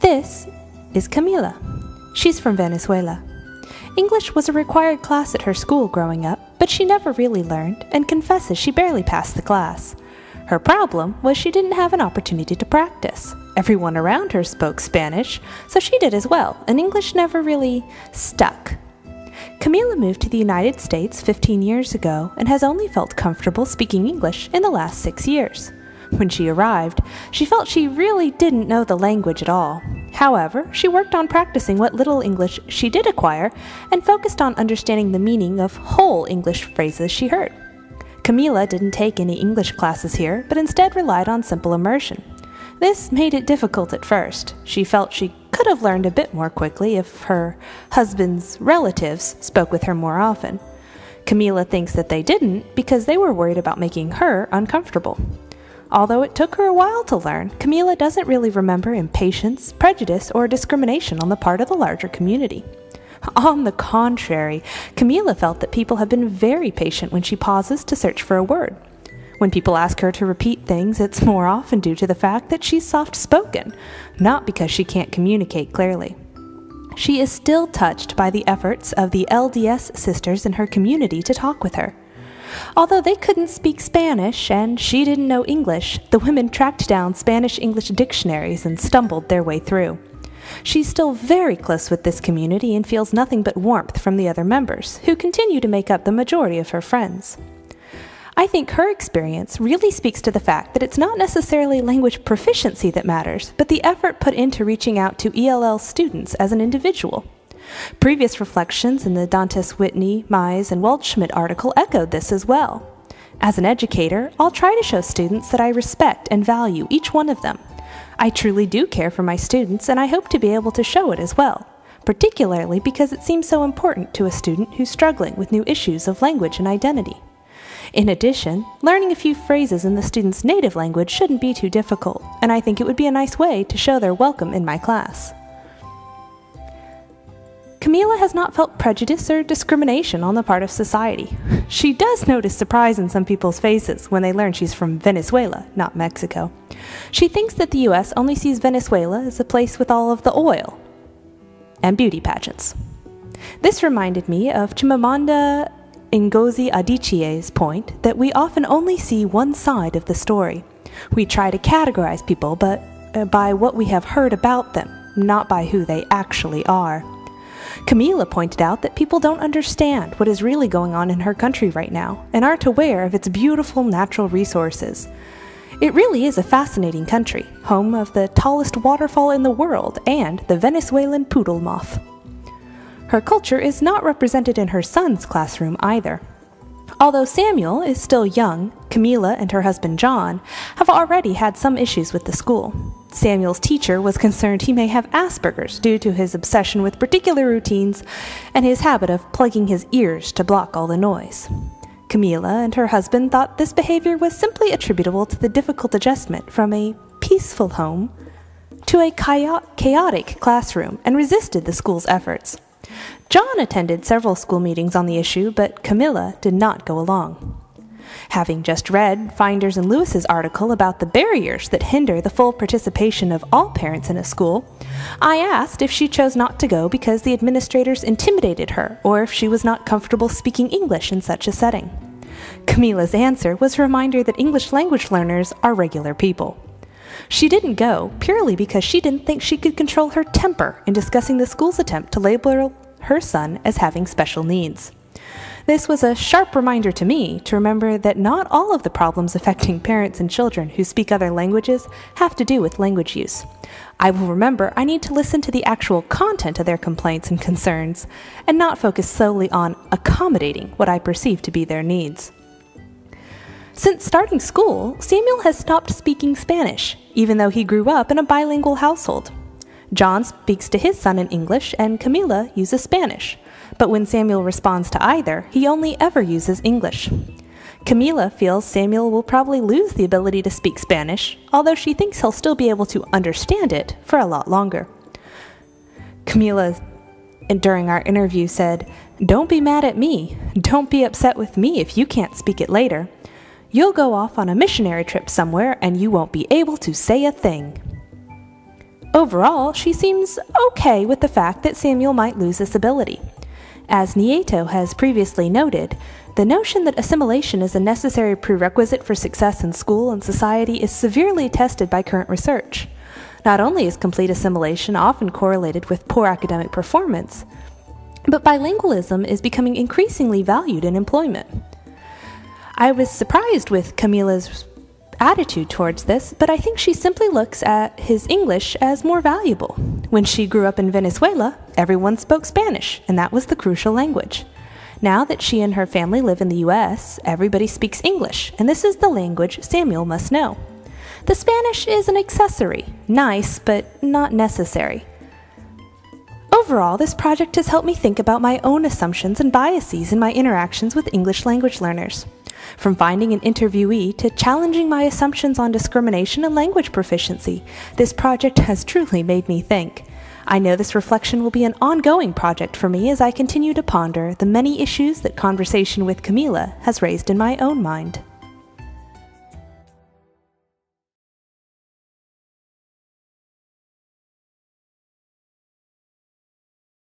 This is Camila. She's from Venezuela. English was a required class at her school growing up, but she never really learned and confesses she barely passed the class. Her problem was she didn't have an opportunity to practice. Everyone around her spoke Spanish, so she did as well, and English never really stuck. Camila moved to the United States 15 years ago and has only felt comfortable speaking English in the last 6 years. When she arrived, she felt she really didn't know the language at all. However, she worked on practicing what little English she did acquire and focused on understanding the meaning of whole English phrases she heard. Camila didn't take any English classes here, but instead relied on simple immersion. This made it difficult at first. She felt she could have learned a bit more quickly if her husband's relatives spoke with her more often. Camila thinks that they didn't because they were worried about making her uncomfortable. Although it took her a while to learn, Camila doesn't really remember impatience, prejudice, or discrimination on the part of the larger community. On the contrary, Camila felt that people have been very patient when she pauses to search for a word. When people ask her to repeat things, it's more often due to the fact that she's soft-spoken, not because she can't communicate clearly. She is still touched by the efforts of the LDS sisters in her community to talk with her. Although they couldn't speak Spanish and she didn't know English, the women tracked down Spanish-English dictionaries and stumbled their way through. She's still very close with this community and feels nothing but warmth from the other members, who continue to make up the majority of her friends. I think her experience really speaks to the fact that it's not necessarily language proficiency that matters, but the effort put into reaching out to ELL students as an individual. Previous reflections in the Dantes Whitney, Mize, and Waldschmidt article echoed this as well. As an educator, I'll try to show students that I respect and value each one of them. I truly do care for my students, and I hope to be able to show it as well, particularly because it seems so important to a student who's struggling with new issues of language and identity. In addition, learning a few phrases in the student's native language shouldn't be too difficult, and I think it would be a nice way to show their welcome in my class. Camila has not felt prejudice or discrimination on the part of society. She does notice surprise in some people's faces when they learn she's from Venezuela, not Mexico. She thinks that the U.S. only sees Venezuela as a place with all of the oil and beauty pageants. This reminded me of Chimamanda Ngozi Adichie's point that we often only see one side of the story. We try to categorize people by what we have heard about them, not by who they actually are. Camila pointed out that people don't understand what is really going on in her country right now and aren't aware of its beautiful natural resources. It really is a fascinating country, home of the tallest waterfall in the world and the Venezuelan poodle moth. Her culture is not represented in her son's classroom either. Although Samuel is still young, Camila and her husband John have already had some issues with the school. Samuel's teacher was concerned he may have Asperger's due to his obsession with particular routines and his habit of plugging his ears to block all the noise. Camila and her husband thought this behavior was simply attributable to the difficult adjustment from a peaceful home to a chaotic classroom and resisted the school's efforts. John attended several school meetings on the issue, but Camila did not go along. Having just read Finders and Lewis's article about the barriers that hinder the full participation of all parents in a school, I asked if she chose not to go because the administrators intimidated her or if she was not comfortable speaking English in such a setting. Camila's answer was a reminder that English language learners are regular people. She didn't go purely because she didn't think she could control her temper in discussing the school's attempt to label her son as having special needs. This was a sharp reminder to me to remember that not all of the problems affecting parents and children who speak other languages have to do with language use. I will remember I need to listen to the actual content of their complaints and concerns, and not focus solely on accommodating what I perceive to be their needs. Since starting school, Samuel has stopped speaking Spanish, even though he grew up in a bilingual household. John speaks to his son in English, and Camila uses Spanish. But when Samuel responds to either, he only ever uses English. Camila feels Samuel will probably lose the ability to speak Spanish, although she thinks he'll still be able to understand it for a lot longer. Camila, during our interview, said, "Don't be mad at me. Don't be upset with me if you can't speak it later. You'll go off on a missionary trip somewhere and you won't be able to say a thing." Overall, she seems okay with the fact that Samuel might lose this ability. As Nieto has previously noted, the notion that assimilation is a necessary prerequisite for success in school and society is severely tested by current research. Not only is complete assimilation often correlated with poor academic performance, but bilingualism is becoming increasingly valued in employment. I was surprised with Camila's attitude towards this, but I think she simply looks at his English as more valuable. When she grew up in Venezuela, everyone spoke Spanish, and that was the crucial language. Now that she and her family live in the US, everybody speaks English, and this is the language Samuel must know. The Spanish is an accessory, nice, but not necessary. Overall, this project has helped me think about my own assumptions and biases in my interactions with English language learners. From finding an interviewee to challenging my assumptions on discrimination and language proficiency, this project has truly made me think. I know this reflection will be an ongoing project for me as I continue to ponder the many issues that conversation with Camila has raised in my own mind.